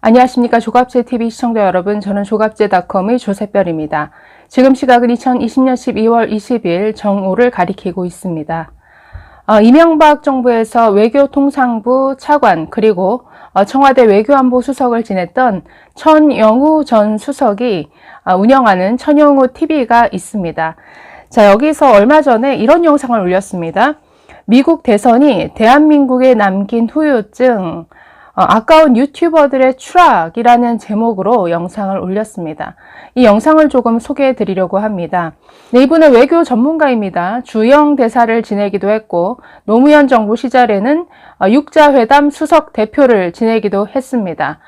안녕하십니까. 조갑제TV 시청자 여러분, 저는 조갑제닷컴의 조세별입니다. 지금 시각은 2020년 12월 20일 정오를 가리키고 있습니다. 이명박 정부에서 외교통상부 차관 그리고 청와대 외교안보 수석을 지냈던 천영우 전 수석이 운영하는 천영우 TV가 있습니다. 자, 여기서 얼마 전에 이런 영상을 올렸습니다. 미국 대선이 대한민국에 남긴 후유증, 아까운 유튜버들의 추락이라는 제목으로 영상을 올렸습니다. 이 영상을 조금 소개해 드리려고 합니다. 네, 이분은 외교 전문가입니다. 주영 대사를 지내기도 했고 노무현 정부 시절에는 육자회담 수석 대표를 지내기도 했습니다.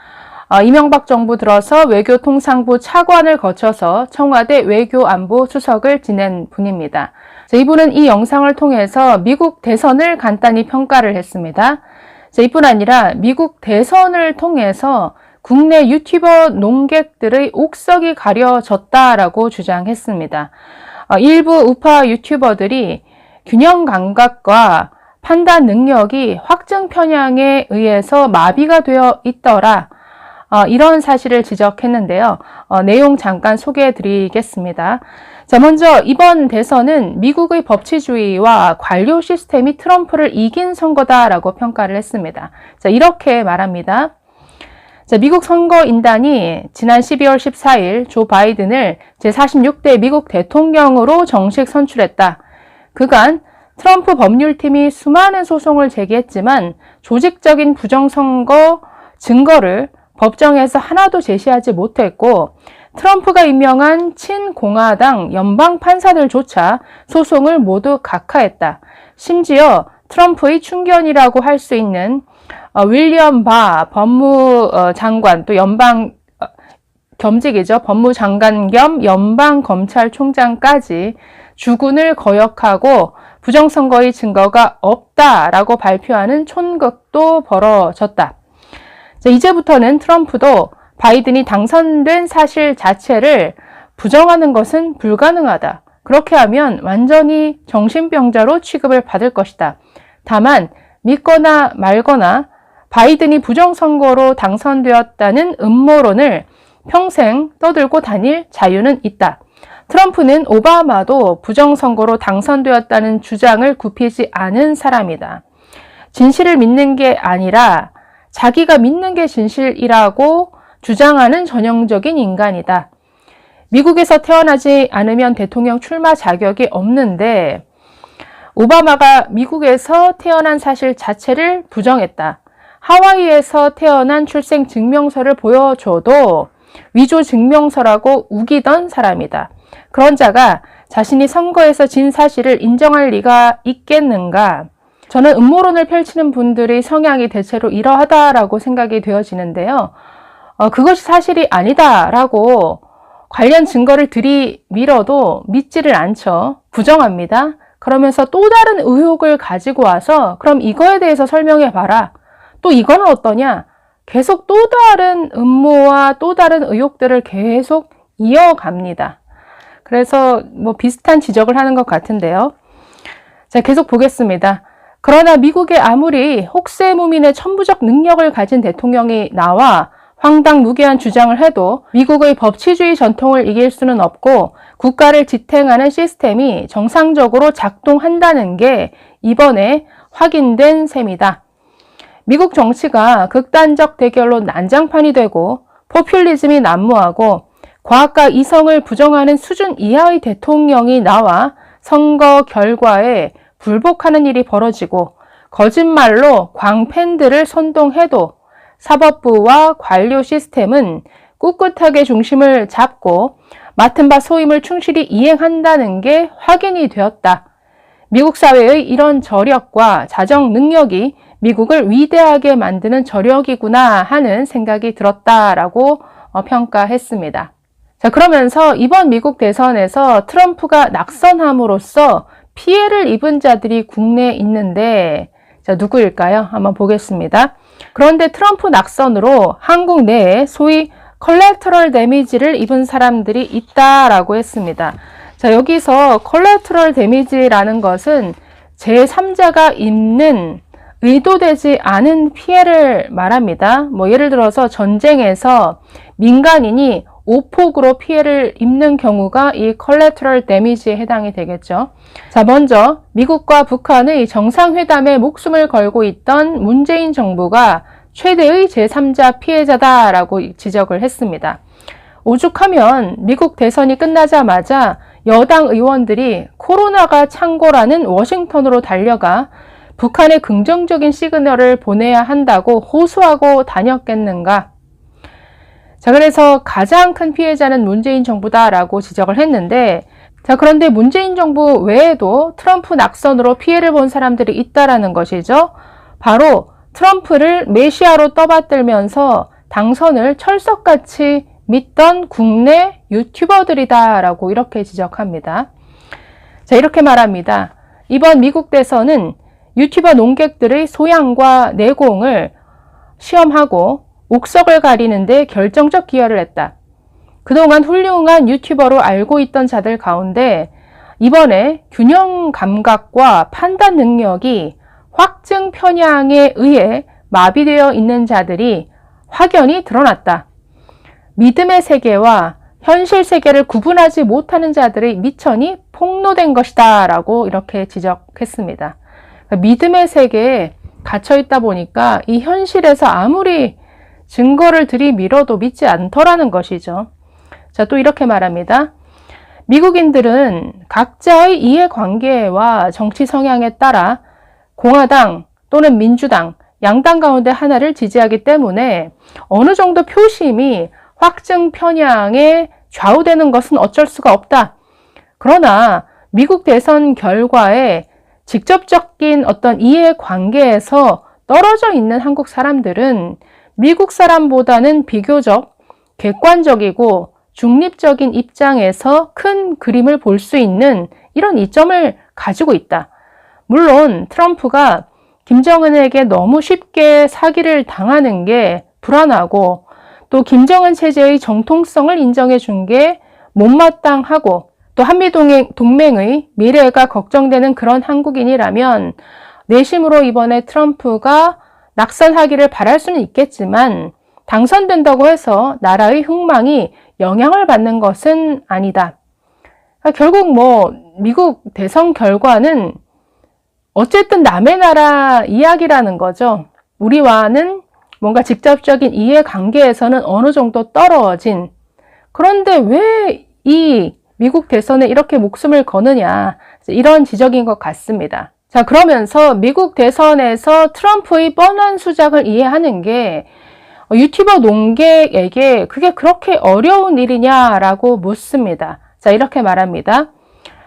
이명박 정부 들어서 외교통상부 차관을 거쳐서 청와대 외교안보 수석을 지낸 분입니다. 이분은 이 영상을 통해서 미국 대선을 간단히 평가를 했습니다. 이뿐 아니라 미국 대선을 통해서 국내 유튜버 농객들의 옥석이 가려졌다라고 주장했습니다. 일부 우파 유튜버들이 균형 감각과 판단 능력이 확증 편향에 의해서 마비가 되어 있더라. 이런 사실을 지적했는데요. 내용 잠깐 소개해 드리겠습니다. 자, 먼저 이번 대선은 미국의 법치주의와 관료 시스템이 트럼프를 이긴 선거다라고 평가를 했습니다. 자, 이렇게 말합니다. 자, 미국 선거인단이 지난 12월 14일 조 바이든을 제46대 미국 대통령으로 정식 선출했다. 그간 트럼프 법률팀이 수많은 소송을 제기했지만 조직적인 부정선거 증거를 법정에서 하나도 제시하지 못했고 트럼프가 임명한 친공화당 연방 판사들조차 소송을 모두 각하했다. 심지어 트럼프의 충견이라고 할 수 있는 윌리엄 바 법무장관, 또 연방 겸직이죠. 법무장관 겸 연방검찰총장까지 주군을 거역하고 부정선거의 증거가 없다라고 발표하는 촌극도 벌어졌다. 자, 이제부터는 트럼프도 바이든이 당선된 사실 자체를 부정하는 것은 불가능하다. 그렇게 하면 완전히 정신병자로 취급을 받을 것이다. 다만 믿거나 말거나 바이든이 부정선거로 당선되었다는 음모론을 평생 떠들고 다닐 자유는 있다. 트럼프는 오바마도 부정선거로 당선되었다는 주장을 굽히지 않은 사람이다. 진실을 믿는 게 아니라 자기가 믿는 게 진실이라고 주장하는 전형적인 인간이다. 미국에서 태어나지 않으면 대통령 출마 자격이 없는데 오바마가 미국에서 태어난 사실 자체를 부정했다. 하와이에서 태어난 출생 증명서를 보여줘도 위조 증명서라고 우기던 사람이다. 그런 자가 자신이 선거에서 진 사실을 인정할 리가 있겠는가? 저는 음모론을 펼치는 분들의 성향이 대체로 이러하다라고 생각이 되어지는데요. 그것이 사실이 아니다라고 관련 증거를 들이밀어도 믿지를 않죠. 부정합니다. 그러면서 또 다른 의혹을 가지고 와서 그럼 이거에 대해서 설명해 봐라. 또 이거는 어떠냐? 계속 또 다른 음모와 또 다른 의혹들을 계속 이어갑니다. 그래서 비슷한 지적을 하는 것 같은데요. 자, 계속 보겠습니다. 그러나 미국에 아무리 혹세무민의 천부적 능력을 가진 대통령이 나와 황당무계한 주장을 해도 미국의 법치주의 전통을 이길 수는 없고 국가를 지탱하는 시스템이 정상적으로 작동한다는 게 이번에 확인된 셈이다. 미국 정치가 극단적 대결로 난장판이 되고 포퓰리즘이 난무하고 과학과 이성을 부정하는 수준 이하의 대통령이 나와 선거 결과에 불복하는 일이 벌어지고 거짓말로 광팬들을 선동해도 사법부와 관료 시스템은 꿋꿋하게 중심을 잡고 맡은 바 소임을 충실히 이행한다는 게 확인이 되었다. 미국 사회의 이런 저력과 자정 능력이 미국을 위대하게 만드는 저력이구나 하는 생각이 들었다라고 평가했습니다. 자, 그러면서 이번 미국 대선에서 트럼프가 낙선함으로써 피해를 입은 자들이 국내에 있는데 자, 누구일까요? 한번 보겠습니다. 그런데 트럼프 낙선으로 한국 내에 소위 컬렉터럴 데미지를 입은 사람들이 있다라고 했습니다. 자, 여기서 컬렉터럴 데미지라는 것은 제3자가 입는 의도되지 않은 피해를 말합니다. 예를 들어서 전쟁에서 민간인이 오폭으로 피해를 입는 경우가 이 collateral damage에 해당이 되겠죠. 자, 먼저 미국과 북한의 정상회담에 목숨을 걸고 있던 문재인 정부가 최대의 제3자 피해자다라고 지적을 했습니다. 오죽하면 미국 대선이 끝나자마자 여당 의원들이 코로나가 창고라는 워싱턴으로 달려가 북한에 긍정적인 시그널을 보내야 한다고 호소하고 다녔겠는가. 자, 그래서 가장 큰 피해자는 문재인 정부다라고 지적을 했는데, 자, 그런데 문재인 정부 외에도 트럼프 낙선으로 피해를 본 사람들이 있다라는 것이죠. 바로 트럼프를 메시아로 떠받들면서 당선을 철석같이 믿던 국내 유튜버들이다라고 이렇게 지적합니다. 자, 이렇게 말합니다. 이번 미국 대선은 유튜버 논객들의 소양과 내공을 시험하고 옥석을 가리는데 결정적 기여를 했다. 그동안 훌륭한 유튜버로 알고 있던 자들 가운데 이번에 균형 감각과 판단 능력이 확증 편향에 의해 마비되어 있는 자들이 확연히 드러났다. 믿음의 세계와 현실 세계를 구분하지 못하는 자들의 미천이 폭로된 것이다 라고 이렇게 지적했습니다. 믿음의 세계에 갇혀 있다 보니까 이 현실에서 아무리 증거를 들이밀어도 믿지 않더라는 것이죠. 자, 또 이렇게 말합니다. 미국인들은 각자의 이해관계와 정치 성향에 따라 공화당 또는 민주당, 양당 가운데 하나를 지지하기 때문에 어느 정도 표심이 확증 편향에 좌우되는 것은 어쩔 수가 없다. 그러나 미국 대선 결과에 직접적인 어떤 이해관계에서 떨어져 있는 한국 사람들은 미국 사람보다는 비교적 객관적이고 중립적인 입장에서 큰 그림을 볼 수 있는 이런 이점을 가지고 있다. 물론 트럼프가 김정은에게 너무 쉽게 사기를 당하는 게 불안하고 또 김정은 체제의 정통성을 인정해 준 게 못마땅하고 또 한미동맹의 미래가 걱정되는 그런 한국인이라면 내심으로 이번에 트럼프가 낙선하기를 바랄 수는 있겠지만 당선된다고 해서 나라의 흥망이 영향을 받는 것은 아니다. 결국 미국 대선 결과는 어쨌든 남의 나라 이야기라는 거죠. 우리와는 뭔가 직접적인 이해관계에서는 어느 정도 떨어진, 그런데 왜 이 미국 대선에 이렇게 목숨을 거느냐, 이런 지적인 것 같습니다. 자, 그러면서 미국 대선에서 트럼프의 뻔한 수작을 이해하는 게 유튜버 논객에게 그게 그렇게 어려운 일이냐라고 묻습니다. 자, 이렇게 말합니다.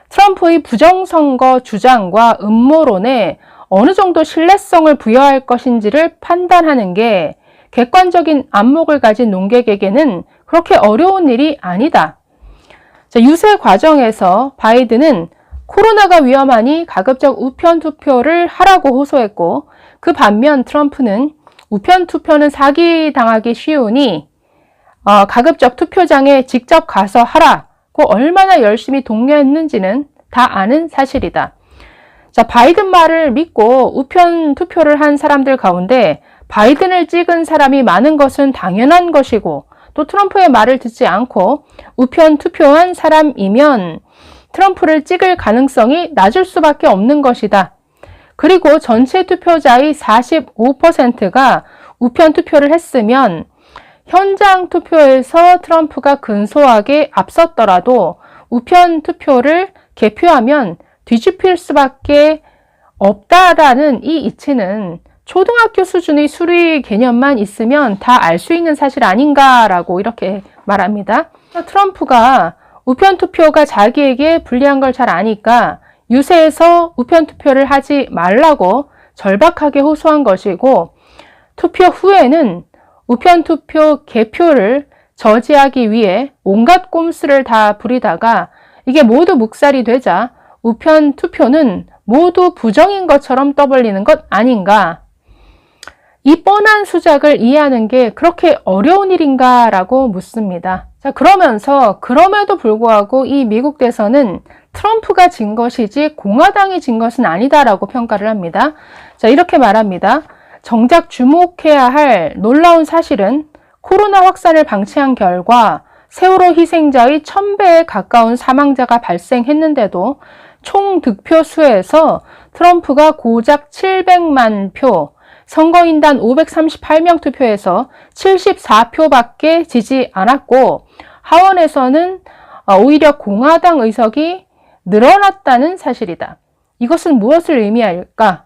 트럼프의 부정선거 주장과 음모론에 어느 정도 신뢰성을 부여할 것인지를 판단하는 게 객관적인 안목을 가진 논객에게는 그렇게 어려운 일이 아니다. 자, 유세 과정에서 바이든은 코로나가 위험하니 가급적 우편 투표를 하라고 호소했고, 그 반면 트럼프는 우편 투표는 사기당하기 쉬우니 가급적 투표장에 직접 가서 하라고 얼마나 열심히 독려했는지는 다 아는 사실이다. 자, 바이든 말을 믿고 우편 투표를 한 사람들 가운데 바이든을 찍은 사람이 많은 것은 당연한 것이고, 또 트럼프의 말을 듣지 않고 우편 투표한 사람이면 트럼프를 찍을 가능성이 낮을 수밖에 없는 것이다. 그리고 전체 투표자의 45%가 우편 투표를 했으면 현장 투표에서 트럼프가 근소하게 앞섰더라도 우편 투표를 개표하면 뒤집힐 수밖에 없다라는 이 이치는 초등학교 수준의 수리 개념만 있으면 다 알 수 있는 사실 아닌가라고 이렇게 말합니다. 트럼프가 우편 투표가 자기에게 불리한 걸 잘 아니까 유세에서 우편 투표를 하지 말라고 절박하게 호소한 것이고, 투표 후에는 우편 투표 개표를 저지하기 위해 온갖 꼼수를 다 부리다가 이게 모두 묵살이 되자 우편 투표는 모두 부정인 것처럼 떠벌리는 것 아닌가. 이 뻔한 수작을 이해하는 게 그렇게 어려운 일인가 라고 묻습니다. 자, 그러면서 그럼에도 불구하고 이 미국 대선은 트럼프가 진 것이지 공화당이 진 것은 아니다라고 평가를 합니다. 자, 이렇게 말합니다. 정작 주목해야 할 놀라운 사실은 코로나 확산을 방치한 결과 세월호 희생자의 1000배에 가까운 사망자가 발생했는데도 총 득표 수에서 트럼프가 고작 700만 표, 선거인단 538명 투표에서 74표밖에 지지 않았고 하원에서는 오히려 공화당 의석이 늘어났다는 사실이다. 이것은 무엇을 의미할까?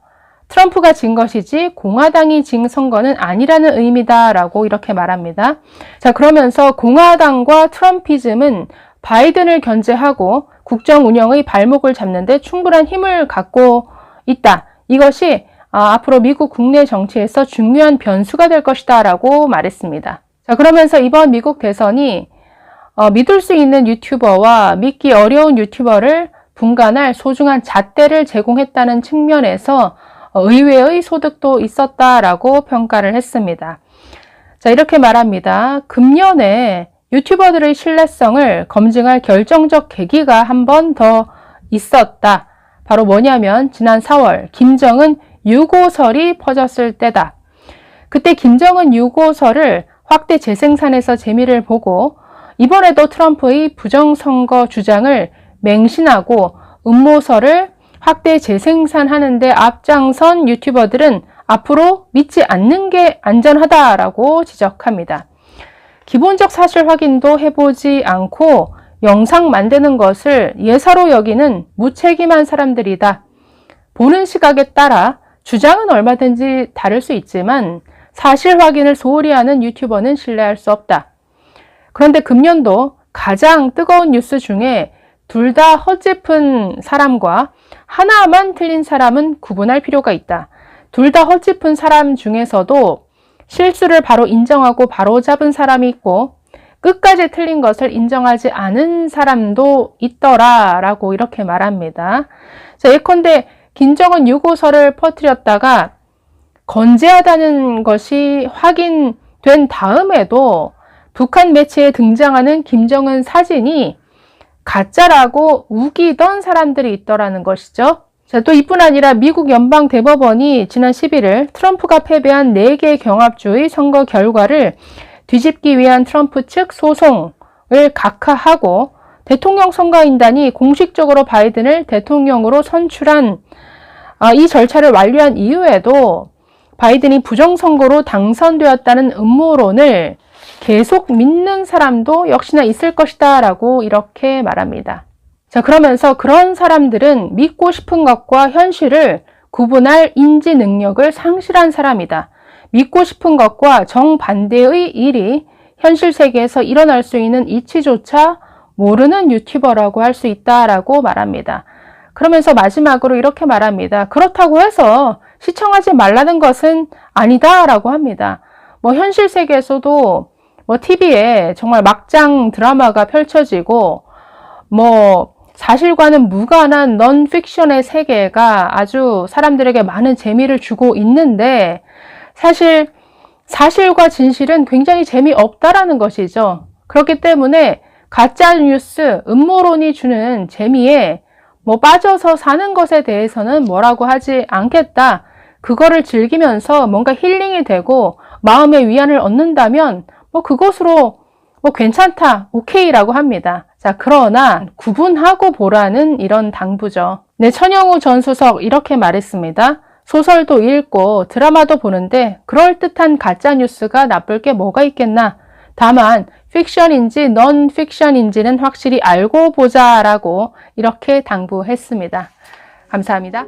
트럼프가 진 것이지 공화당이 진 선거는 아니라는 의미다라고 이렇게 말합니다. 자, 그러면서 공화당과 트럼피즘은 바이든을 견제하고 국정 운영의 발목을 잡는 데 충분한 힘을 갖고 있다. 이것이 앞으로 미국 국내 정치에서 중요한 변수가 될 것이다 라고 말했습니다. 자, 그러면서 이번 미국 대선이 믿을 수 있는 유튜버와 믿기 어려운 유튜버를 분간할 소중한 잣대를 제공했다는 측면에서 의외의 소득도 있었다라고 평가를 했습니다. 자, 이렇게 말합니다. 금년에 유튜버들의 신뢰성을 검증할 결정적 계기가 한 번 더 있었다. 바로 뭐냐면 지난 4월 김정은 유고설이 퍼졌을 때다. 그때 김정은 유고설을 확대 재생산해서 재미를 보고 이번에도 트럼프의 부정선거 주장을 맹신하고 음모설을 확대 재생산하는 데 앞장선 유튜버들은 앞으로 믿지 않는 게 안전하다라고 지적합니다. 기본적 사실 확인도 해보지 않고 영상 만드는 것을 예사로 여기는 무책임한 사람들이다. 보는 시각에 따라 주장은 얼마든지 다를 수 있지만 사실 확인을 소홀히 하는 유튜버는 신뢰할 수 없다. 그런데 금년도 가장 뜨거운 뉴스 중에 둘 다 헛짚은 사람과 하나만 틀린 사람은 구분할 필요가 있다. 둘 다 헛짚은 사람 중에서도 실수를 바로 인정하고 바로 잡은 사람이 있고 끝까지 틀린 것을 인정하지 않은 사람도 있더라라고 이렇게 말합니다. 자, 예컨대 김정은 유고설을 퍼뜨렸다가 건재하다는 것이 확인된 다음에도 북한 매체에 등장하는 김정은 사진이 가짜라고 우기던 사람들이 있더라는 것이죠. 자, 또 이뿐 아니라 미국 연방대법원이 지난 11일 트럼프가 패배한 4개 경합주의 선거 결과를 뒤집기 위한 트럼프 측 소송을 각하하고 대통령 선거인단이 공식적으로 바이든을 대통령으로 선출한 이 절차를 완료한 이후에도 바이든이 부정선거로 당선되었다는 음모론을 계속 믿는 사람도 역시나 있을 것이다 라고 이렇게 말합니다. 자, 그러면서 그런 사람들은 믿고 싶은 것과 현실을 구분할 인지 능력을 상실한 사람이다. 믿고 싶은 것과 정반대의 일이 현실 세계에서 일어날 수 있는 이치조차 모르는 유튜버라고 할 수 있다라고 말합니다. 그러면서 마지막으로 이렇게 말합니다. 그렇다고 해서 시청하지 말라는 것은 아니다라고 합니다. 현실 세계에서도 TV에 정말 막장 드라마가 펼쳐지고 사실과는 무관한 넌픽션의 세계가 아주 사람들에게 많은 재미를 주고 있는데 사실 사실과 진실은 굉장히 재미없다라는 것이죠. 그렇기 때문에 가짜뉴스, 음모론이 주는 재미에 빠져서 사는 것에 대해서는 뭐라고 하지 않겠다. 그거를 즐기면서 뭔가 힐링이 되고 마음의 위안을 얻는다면 그것으로 괜찮다, 오케이라고 합니다. 자, 그러나 구분하고 보라는 이런 당부죠. 네, 천영우 전 수석 이렇게 말했습니다. 소설도 읽고 드라마도 보는데 그럴듯한 가짜뉴스가 나쁠 게 뭐가 있겠나. 다만 픽션인지 넌 픽션인지는 확실히 알고 보자라고 이렇게 당부했습니다. 감사합니다.